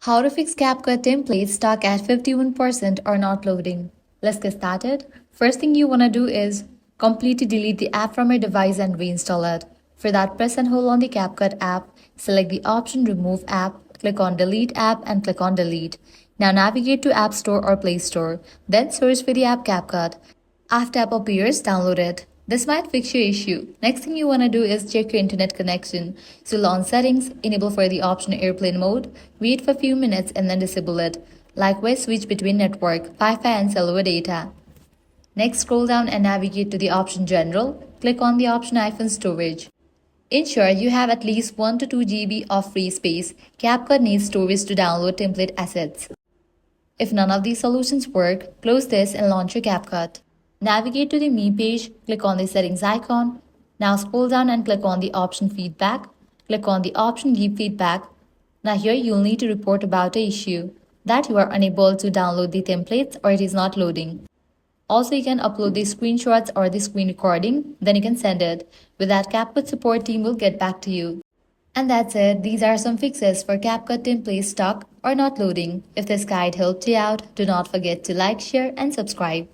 How to fix CapCut templates stuck at 51% or not loading. Let's get started. First thing you want to do is completely delete the app from your device and reinstall it. For that, press and hold on the CapCut app, select the option Remove App, click on Delete App and click on Delete. Now navigate to App Store or Play Store, then search for the app CapCut. After app appears, download it. This might fix your issue. Next thing you want to do is check your internet connection. So launch settings, enable for the option airplane mode, wait for a few minutes and then disable it. Likewise, switch between network, Wi-Fi and cellular data. Next, scroll down and navigate to the option General. Click on the option iPhone Storage. Ensure you have at least 1 to 2 GB of free space. CapCut needs storage to download template assets. If none of these solutions work, close this and launch your CapCut. Navigate to the Me page, click on the settings icon. Now scroll down and click on the option Feedback. Click on the option Give Feedback. Now here you'll need to report about the issue, that you are unable to download the templates or it is not loading. Also, you can upload the screenshots or the screen recording, then you can send it. With that, CapCut support team will get back to you. And that's it. These are some fixes for CapCut templates stuck or not loading. If this guide helped you out, do not forget to like, share, and subscribe.